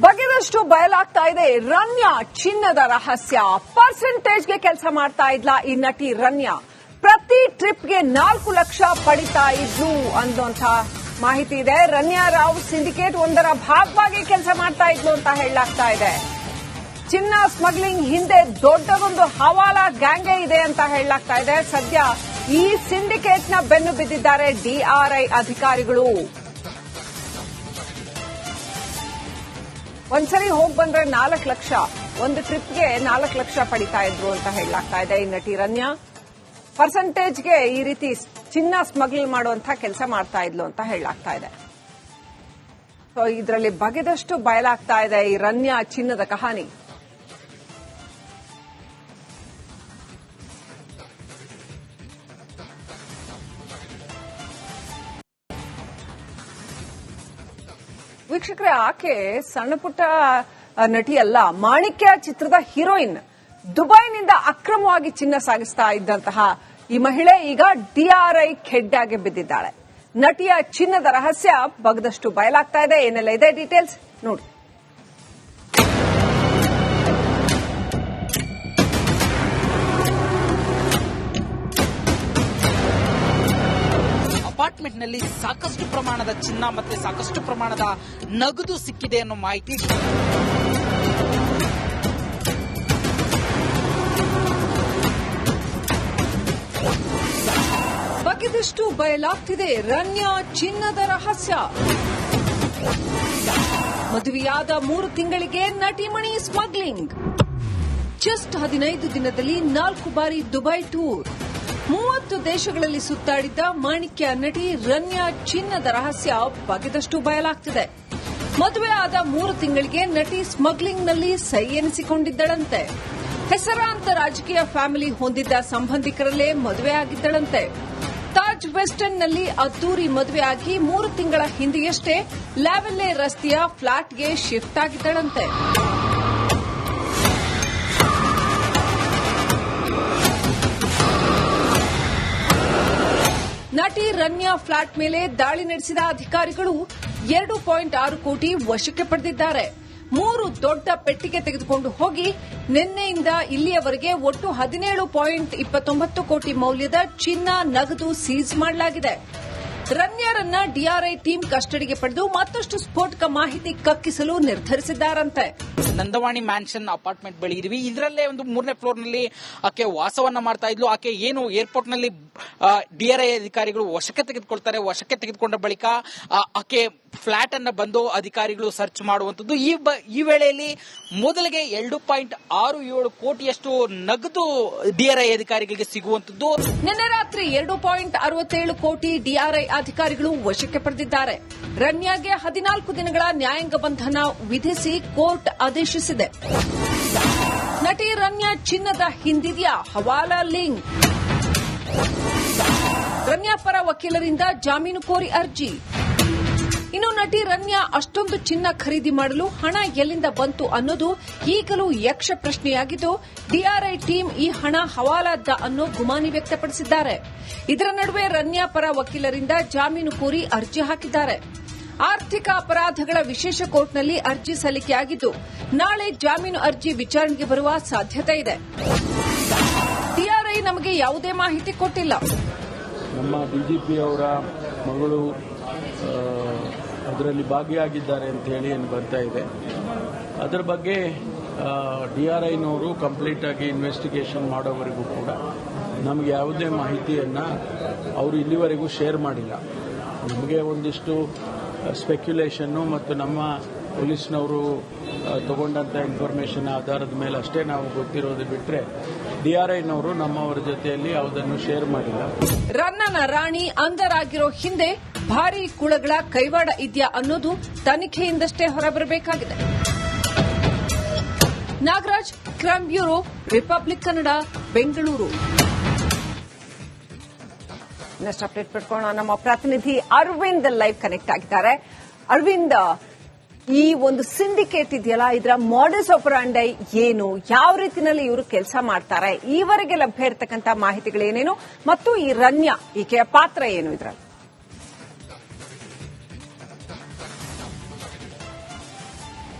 ಬಗೆದಷ್ಟು ಬಯಲಾಗ್ತಾ ಇದೆ ರನ್ಯಾ ಚಿನ್ನದ ರಹಸ್ಯ. ಪರ್ಸೆಂಟೇಜ್ಗೆ ಕೆಲಸ ಮಾಡ್ತಾ ಇದ್ಲ ಈ ನಟಿ ರನ್ಯಾ. ಪ್ರತಿ ಟ್ರಿಪ್ಗೆ 4 ಲಕ್ಷ ಪಡಿತಾ ಇದ್ಲು ಅನ್ನುವಂಥ ಮಾಹಿತಿ ಇದೆ. ರನ್ಯಾ ರಾವ್ ಸಿಂಡಿಕೇಟ್ ಒಂದರ ಭಾಗವಾಗಿ ಕೆಲಸ ಮಾಡ್ತಾ ಇದ್ಲು ಅಂತ ಹೇಳಲಾಗ್ತಾ ಇದೆ. ಚಿನ್ನ ಸ್ಮಗ್ಲಿಂಗ್ ಹಿಂದೆ ದೊಡ್ಡದೊಂದು ಹವಾಲಾ ಗ್ಯಾಂಗೇ ಇದೆ ಅಂತ ಹೇಳಲಾಗ್ತಾ ಇದೆ. ಸದ್ಯ ಈ ಸಿಂಡಿಕೇಟ್ನ ಬೆನ್ನು ಬಿದ್ದಿದ್ದಾರೆ ಡಿಆರ್ಐ ಅಧಿಕಾರಿಗಳು. ಒಂದ್ಸರಿ ಹೋಗಿ ಬಂದ್ರೆ 4 ಲಕ್ಷ, ಒಂದು ಟ್ರಿಪ್ಗೆ 4 ಲಕ್ಷ ಪಡಿತಾ ಇದ್ರು ಅಂತ ಹೇಳಲಾಗ್ತಾ ಇದೆ. ಈ ನಟಿ ರನ್ಯಾ ಪರ್ಸೆಂಟೇಜ್ಗೆ ಈ ರೀತಿ ಚಿನ್ನ ಸ್ಮಗ್ಲಿಂಗ್ ಮಾಡುವಂತ ಕೆಲಸ ಮಾಡ್ತಾ ಇದ್ಲು ಅಂತ ಹೇಳಲಾಗ್ತಾ ಇದೆ. ಸೊ ಇದರಲ್ಲಿ ಬಗೆದಷ್ಟು ಬಯಲಾಗ್ತಾ ಇದೆ ಈ ರನ್ಯಾ ಚಿನ್ನದ ಕಹಾನಿ. ವೀಕ್ಷಕರೇ, ಆಕೆ ಸಣ್ಣ ಪುಟ್ಟ ನಟಿ ಅಲ್ಲ, ಮಾಣಿಕ್ಯ ಚಿತ್ರದ ಹೀರೋಯಿನ್. ದುಬೈನಿಂದ ಅಕ್ರಮವಾಗಿ ಚಿನ್ನ ಸಾಗಿಸ್ತಾ ಇದ್ದಂತಹ ಈ ಮಹಿಳೆ ಈಗ ಡಿಆರ್ಐ ಖೆಡ್ಡಾಗೆ ಬಿದ್ದಿದ್ದಾಳೆ. ನಟಿಯ ಚಿನ್ನದ ರಹಸ್ಯ ಬಗದಷ್ಟು ಬಯಲಾಗ್ತಾ ಇದೆ. ಏನೆಲ್ಲ ಇದೆ ಡೀಟೇಲ್ಸ್ ನೋಡಿ. ಅಪಾರ್ಟ್ಮೆಂಟ್ನಲ್ಲಿ ಸಾಕಷ್ಟು ಪ್ರಮಾಣದ ಚಿನ್ನ ಮತ್ತೆ ಸಾಕಷ್ಟು ಪ್ರಮಾಣದ ನಗದು ಸಿಕ್ಕಿದೆ ಅನ್ನೋ ಮಾಹಿತಿ. ಬಗೆದಷ್ಟು ಬಯಲಾಗ್ತಿದೆ ರನ್ಯಾ ಚಿನ್ನದ ರಹಸ್ಯ. ಮದುವೆಯಾದ 3 ತಿಂಗಳಿಗೆ ನಟಿಮಣಿ ಸ್ಮಗ್ಲಿಂಗ್. ಜಸ್ಟ್ 15 ದಿನದಲ್ಲಿ 4 ಬಾರಿ ದುಬೈ ಟೂರ್. 30 ದೇಶಗಳಲ್ಲಿ ಸುತ್ತಾಡಿದ್ದ ಮಾಣಿಕ್ಯ ನಟಿ ರನ್ಯಾ ಚಿನ್ನದ ರಹಸ್ಯ ಬಗೆದಷ್ಟು ಬಯಲಾಗ್ತಿದೆ. ಮದುವೆ ಆದ 3 ತಿಂಗಳಿಗೆ ನಟಿ ಸ್ಮಗ್ಲಿಂಗ್ನಲ್ಲಿ ಸೈ ಎನಿಸಿಕೊಂಡಿದ್ದಳಂತೆ. ಹೆಸರಾಂತ ರಾಜಕೀಯ ಫ್ಯಾಮಿಲಿ ಹೊಂದಿದ್ದ ಸಂಬಂಧಿಕರಲ್ಲೇ ಮದುವೆ ಆಗಿದ್ದಳಂತೆ. ತಾಜ್ ವೆಸ್ಟರ್ನ್ನಲ್ಲಿ ಅದ್ದೂರಿ ಮದುವೆಯಾಗಿ 3 ತಿಂಗಳ ಹಿಂದೆಯಷ್ಟೇ ಲ್ಯಾವೆಲ್ಲೆ ರಸ್ತೆಯ ಫ್ಲಾಟ್ಗೆ ಶಿಫ್ಟ್ ಆಗಿದ್ದಳಂತೆ. ನಟಿ ರನ್ಯಾ ಫ್ಲಾಟ್ ಮೇಲೆ ದಾಳಿ ನಡೆಸಿದ ಅಧಿಕಾರಿಗಳು 2.6 ಕೋಟಿ ವಶಕ್ಕೆ ಪಡೆದಿದ್ದಾರೆ. 3 ದೊಡ್ಡ ಪೆಟ್ಟಿಗೆ ತೆಗೆದುಕೊಂಡು ಹೋಗಿ ನಿನ್ನೆಯಿಂದ ಇಲ್ಲಿಯವರೆಗೆ ಒಟ್ಟು 17.29 ಕೋಟಿ ಮೌಲ್ಯದ ಚಿನ್ನ ನಗದು ಸೀಸ್ ಮಾಡಲಾಗಿದೆ. ರನ್ಯಾರನ್ನ ಡಿಆರ್ಐ ಟೀಮ್ ಕಸ್ಟಡಿಗೆ ಪಡೆದು ಮತ್ತಷ್ಟು ಸ್ಫೋಟಕ ಮಾಹಿತಿ ಕಕ್ಕಿಸಲು ನಿರ್ಧರಿಸಿದ್ದಾರಂತೆ. ನಂದವಾಣಿ ಮ್ಯಾನ್ಷನ್ ಅಪಾರ್ಟ್ಮೆಂಟ್ ಬಳಿ ಇದೀವಿ. ಇದರಲ್ಲೇ ಒಂದು 3ನೇ ಫ್ಲೋರ್ ನಲ್ಲಿ ಆಕೆ ವಾಸವನ್ನ ಮಾಡ್ತಾ ಇದ್ಲು. ಆಕೆ ಏನು ಏರ್ಪೋರ್ಟ್ ನಲ್ಲಿ ಡಿಆರ್ಐ ಅಧಿಕಾರಿಗಳು ವಶಕ್ಕೆ ತೆಗೆದುಕೊಳ್ತಾರೆ. ವಶಕ್ಕೆ ತೆಗೆದುಕೊಂಡ ಬಳಿಕ ಆಕೆ ಫ್ಲಾಟ್ ಅನ್ನ ಬಂದು ಅಧಿಕಾರಿಗಳು ಸರ್ಚ್ ಮಾಡುವಂತದ್ದು. ಈ ವೇಳೆಯಲ್ಲಿ ಮೊದಲಿಗೆ 2.67 ಕೋಟಿಯಷ್ಟು ನಗದು ಡಿಆರ್ಐ ಅಧಿಕಾರಿಗಳಿಗೆ ಸಿಗುವಂತದ್ದು. ನಿನ್ನೆ ರಾತ್ರಿ 2.67 ಕೋಟಿ ಡಿಆರ್ಐ ಅಧಿಕಾರಿಗಳು ವಶಕ್ಕೆ ಪಡೆದಿದ್ದಾರೆ. ರನ್ಯಾಗೆ 14 ದಿನಗಳ ನ್ಯಾಯಾಂಗ ಬಂಧನ ವಿಧಿಸಿ ಕೋರ್ಟ್ ಆದೇಶಿಸಿದೆ. ನಟಿ ರನ್ಯಾ ಚಿನ್ನದ ಹಿಂದಿದೆಯಾ ಹವಾಲಾ ಲಿಂಕ್? ರನ್ಯಾ ಪರ ವಕೀಲರಿಂದ ಜಾಮೀನು ಕೋರಿ ಅರ್ಜಿ. ಇನ್ನು ನಟಿ ರನ್ಯಾ ಅಷ್ಟೊಂದು ಚಿನ್ನ ಖರೀದಿ ಮಾಡಲು ಹಣ ಎಲ್ಲಿಂದ ಬಂತು ಅನ್ನೋದು ಈಗಲೂ ಯಕ್ಷ ಪ್ರಶ್ನೆಯಾಗಿದ್ದು, ಡಿಆರ್ಐ ಟೀಮ್ ಈ ಹಣ ಹವಾಲಾದ್ದ ಅನ್ನೋ ಗುಮಾನಿ ವ್ಯಕ್ತಪಡಿಸಿದ್ದಾರೆ. ಇದರ ನಡುವೆ ರನ್ಯಾ ಪರ ವಕೀಲರಿಂದ ಜಾಮೀನು ಕೋರಿ ಅರ್ಜಿ ಹಾಕಿದ್ದಾರೆ. ಆರ್ಥಿಕ ಅಪರಾಧಗಳ ವಿಶೇಷ ಕೋರ್ಟ್ನಲ್ಲಿ ಅರ್ಜಿ ಸಲ್ಲಿಕೆಯಾಗಿದ್ದು, ನಾಳೆ ಜಾಮೀನು ಅರ್ಜಿ ವಿಚಾರಣೆಗೆ ಬರುವ ಸಾಧ್ಯತೆ ಇದೆ. ಡಿಆರ್ಐ ನಮಗೆ ಯಾವುದೇ ಮಾಹಿತಿ ಕೊಟ್ಟಿಲ್ಲ. ನಮ್ಮ ಡಿಜಿಪಿ ಅವರ ಮಗಳು ಅದರಲ್ಲಿ ಭಾಗಿಯಾಗಿದ್ದಾರೆ ಅಂತ ಹೇಳಿ ಏನು ಬರ್ತಾ ಇದೆ. ಅದರ ಬಗ್ಗೆ ಡಿಆರ್ಐನವರು ಕಂಪ್ಲೀಟ್ ಆಗಿ ಇನ್ವೆಸ್ಟಿಗೇಷನ್ ಮಾಡೋವರೆಗೂ ಕೂಡ ನಮಗೆ ಯಾವುದೇ ಮಾಹಿತಿಯನ್ನು ಅವರು ಇಲ್ಲಿವರೆಗೂ ಶೇರ್ ಮಾಡಿಲ್ಲ. ನಮಗೆ ಒಂದಿಷ್ಟು ಸ್ಪೆಕ್ಯುಲೇಷನ್ನು ಮತ್ತು ನಮ್ಮ ಪೊಲೀಸ್ನವರು ತಗೊಂಡಂಥ ಇನ್ಫಾರ್ಮೇಷನ್ ಆಧಾರದ ಮೇಲೆ ಅಷ್ಟೇ ನಾವು ಗೊತ್ತಿರೋದು ಬಿಟ್ಟರೆ ಡಿಆರ್ಐನವರು ನಮ್ಮವರ ಜೊತೆಯಲ್ಲಿ ಯಾವುದನ್ನು ಶೇರ್ ಮಾಡಿಲ್ಲ. ರನ್ನನ ರಾಣಿ ಅಂಧರಾಗಿರೋ ಹಿಂದೆ ಭಾರೀ ಕುಳಗಳ ಕೈವಾಡ ಇದೆಯಾ ಅನ್ನೋದು ತನಿಖೆಯಿಂದಷ್ಟೇ ಹೊರಬರಬೇಕಾಗಿದೆ. Nagaraj, crime bureau, Republic Kannada, Bengaluru. Next update ಪಡ್ಕೊಳ್ಳೋಣ. ನಮ್ಮ ಪ್ರತಿನಿಧಿ ಅರವಿಂದ್ ಲೈವ್ ಕನೆಕ್ಟ್ ಆಗಿದ್ದಾರೆ. ಅರವಿಂದ್, ಈ ಒಂದು ಸಿಂಡಿಕೇಟ್ ಇದೆಯಲ್ಲ, ಇದರ ಮಾಡಸ್ ಆಪರಾಂಡೈ ಏನು, ಯಾವ ರೀತಿಯಲ್ಲಿ ಇವರು ಕೆಲಸ ಮಾಡ್ತಾರೆ, ಈವರೆಗೆ ಲಭ್ಯ ಇರತಕ್ಕಂಥ ಮಾಹಿತಿಗಳೇನೇನು ಮತ್ತು ಈ ರನ್ಯಾ ಈಕೆಯ ಪಾತ್ರ ಏನು ಇದರಲ್ಲಿ?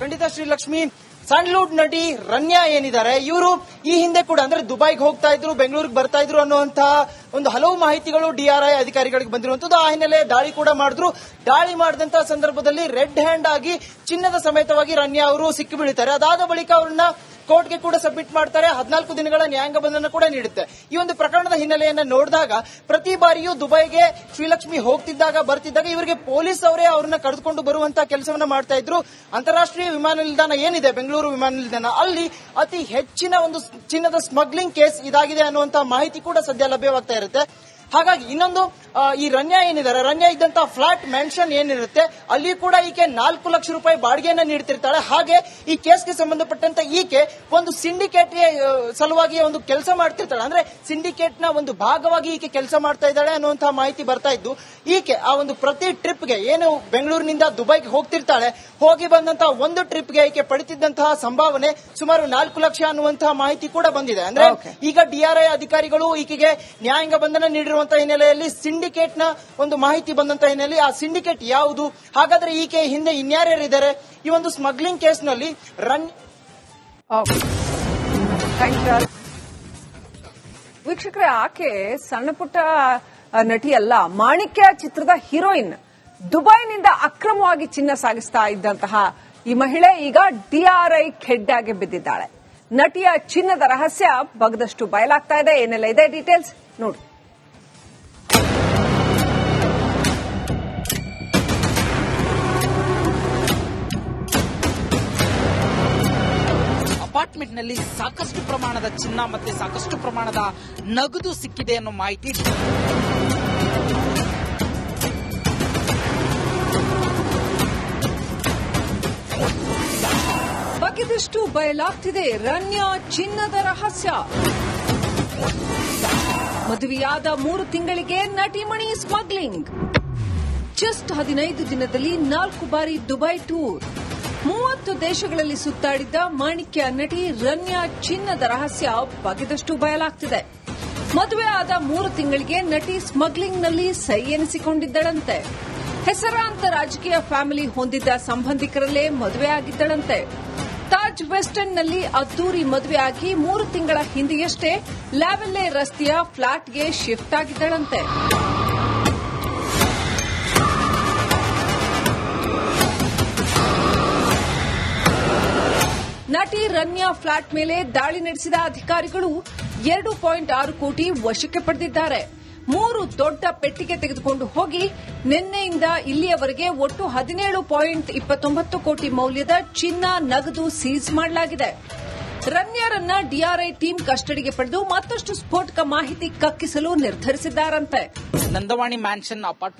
ಖಂಡಿತ ಶ್ರೀಲಕ್ಷ್ಮಿ. ಸ್ಯಾಂಡಲ್ವುಡ್ ನಟಿ ರನ್ಯಾ ಏನಿದ್ದಾರೆ, ಇವರು ಈ ಹಿಂದೆ ಕೂಡ ಅಂದ್ರೆ ದುಬೈಗೆ ಹೋಗ್ತಾ ಇದ್ರು, ಬೆಂಗಳೂರಿಗೆ ಬರ್ತಾ ಇದ್ರು ಅನ್ನುವಂತಹ ಒಂದು ಹಲವು ಮಾಹಿತಿಗಳು DRI ಅಧಿಕಾರಿಗಳಿಗೆ ಬಂದಿರುವಂತದ್ದು. ಆ ಹಿನ್ನೆಲೆ ದಾಳಿ ಕೂಡ ಮಾಡಿದ್ರು. ದಾಳಿ ಮಾಡಿದಂತಹ ಸಂದರ್ಭದಲ್ಲಿ ರೆಡ್ ಹ್ಯಾಂಡ್ ಆಗಿ ಚಿನ್ನದ ಸಮೇತವಾಗಿ ರನ್ಯಾ ಅವರು ಸಿಕ್ಕಿ ಬೀಳ್ತಾರೆ. ಅದಾದ ಬಳಿಕ ಅವರನ್ನ ಕೋರ್ಟ್ಗೆ ಕೂಡ ಸಬ್ಮಿಟ್ ಮಾಡ್ತಾರೆ. 14 ದಿನಗಳ ನ್ಯಾಯಾಂಗ ಬಂಧನ ಕೂಡ ನೀಡುತ್ತೆ. ಈ ಒಂದು ಪ್ರಕರಣದ ಹಿನ್ನೆಲೆಯನ್ನ ನೋಡಿದಾಗ ಪ್ರತಿ ಬಾರಿಯೂ ದುಬೈಗೆ ಶ್ರೀಲಕ್ಷ್ಮಿ ಹೋಗ್ತಿದ್ದಾಗ ಬರ್ತಿದ್ದಾಗ ಇವರಿಗೆ ಪೊಲೀಸ್ ಅವರೇ ಅವ್ರನ್ನ ಕರೆದುಕೊಂಡು ಬರುವಂತಹ ಕೆಲಸವನ್ನ ಮಾಡ್ತಾ ಇದ್ರು. ಅಂತಾರಾಷ್ಟ್ರೀಯ ವಿಮಾನ ನಿಲ್ದಾಣ ಏನಿದೆ ಬೆಂಗಳೂರು ವಿಮಾನ ನಿಲ್ದಾಣ, ಅಲ್ಲಿ ಅತಿ ಹೆಚ್ಚಿನ ಒಂದು ಚಿನ್ನದ ಸ್ಮಗ್ಲಿಂಗ್ ಕೇಸ್ ಇದಾಗಿದೆ ಅನ್ನುವಂತಹ ಮಾಹಿತಿ ಕೂಡ ಸದ್ಯ ಲಭ್ಯವಾಗ್ತಾ ಇರುತ್ತೆ. ಹಾಗಾಗಿ ಇನ್ನೊಂದು ಈ ರನ್ಯಾ ಏನಿದ್ದಾರೆ, ರನ್ಯಾ ಇದ್ದಂತಹ ಫ್ಲಾಟ್ ಮ್ಯಾನ್ಷನ್ ಏನಿರುತ್ತೆ ಅಲ್ಲಿ ಕೂಡ ಈಕೆ 4 ಲಕ್ಷ ರೂಪಾಯಿ ಬಾಡಿಗೆಯನ್ನ ನೀಡ್ತಿರ್ತಾಳೆ. ಹಾಗೆ ಈ ಕೇಸ್ಗೆ ಸಂಬಂಧಪಟ್ಟಂತ ಈಕೆ ಒಂದು ಸಿಂಡಿಕೇಟ್ ಸಲುವಾಗಿ ಒಂದು ಕೆಲಸ ಮಾಡ್ತಿರ್ತಾಳೆ. ಅಂದ್ರೆ ಸಿಂಡಿಕೇಟ್ ನ ಒಂದು ಭಾಗವಾಗಿ ಈಕೆ ಕೆಲಸ ಮಾಡ್ತಾ ಇದ್ದಾಳೆ ಅನ್ನುವಂತಹ ಮಾಹಿತಿ ಬರ್ತಾ ಇದ್ದು, ಈಕೆ ಆ ಒಂದು ಪ್ರತಿ ಟ್ರಿಪ್ಗೆ ಏನು ಬೆಂಗಳೂರಿನಿಂದ ದುಬೈಗೆ ಹೋಗ್ತಿರ್ತಾಳೆ, ಹೋಗಿ ಬಂದಂತಹ ಒಂದು ಟ್ರಿಪ್ಗೆ ಈಕೆ ಪಡಿತಿದ್ದಂತಹ ಸಂಭಾವನೆ ಸುಮಾರು 4 ಲಕ್ಷ ಅನ್ನುವಂತಹ ಮಾಹಿತಿ ಕೂಡ ಬಂದಿದೆ. ಅಂದ್ರೆ ಈಗ DRI ಅಧಿಕಾರಿಗಳು ಈಕೆಗೆ ನ್ಯಾಯಾಂಗ ಬಂಧನ ನೀಡಿರುವಂತಹ ಹಿನ್ನೆಲೆಯಲ್ಲಿ ಸಿಂಡಿಕೇಟ್ ನ ಒಂದು ಮಾಹಿತಿ ಬಂದಂತ ಹಿನ್ನೆಲೆಯಲ್ಲಿ ಆ ಸಿಂಡಿಕೇಟ್ ಯಾವುದು, ಹಾಗಾದ್ರೆ ಈಕೆ ಹಿಂದೆ ಇನ್ಯಾರ್ಯಾರಿದ್ದಾರೆ ಈ ಒಂದು ಸ್ಮಗ್ಲಿಂಗ್ ಕೇಸ್ನಲ್ಲಿ ವೀಕ್ಷಕರೇ, ಆಕೆ ಸಣ್ಣ ಪುಟ್ಟ ನಟಿ ಅಲ್ಲ, ಮಾಣಿಕ್ಯ ಚಿತ್ರದ ಹೀರೋಯಿನ್. ದುಬೈನಿಂದ ಅಕ್ರಮವಾಗಿ ಚಿನ್ನ ಸಾಗಿಸ್ತಾ ಇದ್ದಂತಹ ಈ ಮಹಿಳೆ ಈಗ DRI ಖೆಡ್ಡಾಗೆ ಬಿದ್ದಿದ್ದಾಳೆ. ನಟಿಯ ಚಿನ್ನದ ರಹಸ್ಯ ಬಗದಷ್ಟು ಬಯಲಾಗ್ತಾ ಇದೆ. ಏನೆಲ್ಲ ಇದೆ ಡೀಟೇಲ್ಸ್ ನೋಡಿ. ಅಪಾರ್ಟ್ಮೆಂಟ್ ನಲ್ಲಿ ಸಾಕಷ್ಟು ಪ್ರಮಾಣದ ಚಿನ್ನ ಮತ್ತೆ ಸಾಕಷ್ಟು ಪ್ರಮಾಣದ ನಗದು ಸಿಕ್ಕಿದೆ ಅನ್ನೋ ಮಾಹಿತಿ ಬಗೆದಷ್ಟು ಬಯಲಾಗ್ತಿದೆ ರನ್ಯಾ ಚಿನ್ನದ ರಹಸ್ಯ. ಮದುವೆಯಾದ 3 ತಿಂಗಳಿಗೆ ನಟಿಮಣಿ ಸ್ಮಗ್ಲಿಂಗ್. ಜಸ್ಟ್ 15 ದಿನದಲ್ಲಿ 4 ಬಾರಿ ದುಬೈ ಟೂರ್. 30 ದೇಶಗಳಲ್ಲಿ ಸುತ್ತಾಡಿದ್ದ ಮಾಣಿಕ್ಯ ನಟಿ ರನ್ಯಾ ಚಿನ್ನದ ರಹಸ್ಯ ಬಗೆದಷ್ಟು ಬಯಲಾಗ್ತಿದೆ. ಮದುವೆ ಆದ 3 ತಿಂಗಳಿಗೆ ನಟಿ ಸ್ಮಗ್ಲಿಂಗ್ನಲ್ಲಿ ಸೈ ಎನಿಸಿಕೊಂಡಿದ್ದಳಂತೆ. ಹೆಸರಾಂತ ರಾಜಕೀಯ ಫ್ಯಾಮಿಲಿ ಹೊಂದಿದ್ದ ಸಂಬಂಧಿಕರಲ್ಲೇ ಮದುವೆಯಾಗಿದ್ದಳಂತೆ. ತಾಜ್ ವೆಸ್ಟ್ ಎಂಡ್ನಲ್ಲಿ ಅದ್ದೂರಿ ಮದುವೆಯಾಗಿ 3 ತಿಂಗಳ ಹಿಂದೆಯಷ್ಟೇ ಲ್ಯಾವೆಲ್ಲೆ ರಸ್ತೆಯ ಫ್ಲಾಟ್ಗೆ ಶಿಫ್ಟ್ ಆಗಿದ್ದಳಂತೆ. ನಟಿ ರನ್ಯಾ ಫ್ಲಾಟ್ ಮೇಲೆ ದಾಳಿ ನಡೆಸಿದ ಅಧಿಕಾರಿಗಳು 2.6 ಕೋಟಿ ವಶಕ್ಕೆ ಪಡೆದಿದ್ದಾರೆ. 3 ದೊಡ್ಡ ಪೆಟ್ಟಿಗೆ ತೆಗೆದುಕೊಂಡು ಹೋಗಿ ನಿನ್ನೆಯಿಂದ ಇಲ್ಲಿಯವರೆಗೆ ಒಟ್ಟು 17.29 ಕೋಟಿ ಮೌಲ್ಯದ ಚಿನ್ನ ನಗದು ಸೀಸ್ ಮಾಡಲಾಗಿದೆ. ರನ್ಯಾರನ್ನ DRI ಟೀಮ್ ಕಸ್ಟಡಿಗೆ ಪಡೆದು ಮತ್ತಷ್ಟು ಸ್ಫೋಟಕ ಮಾಹಿತಿ ಕಕ್ಕಿಸಲು ನಿರ್ಧರಿಸಿದ್ದಾರಂತೆ. ನಂದವಾಣಿ ಮ್ಯಾನ್ಷನ್ ಅಪಾರ್ಟ್ಮೆಂಟ್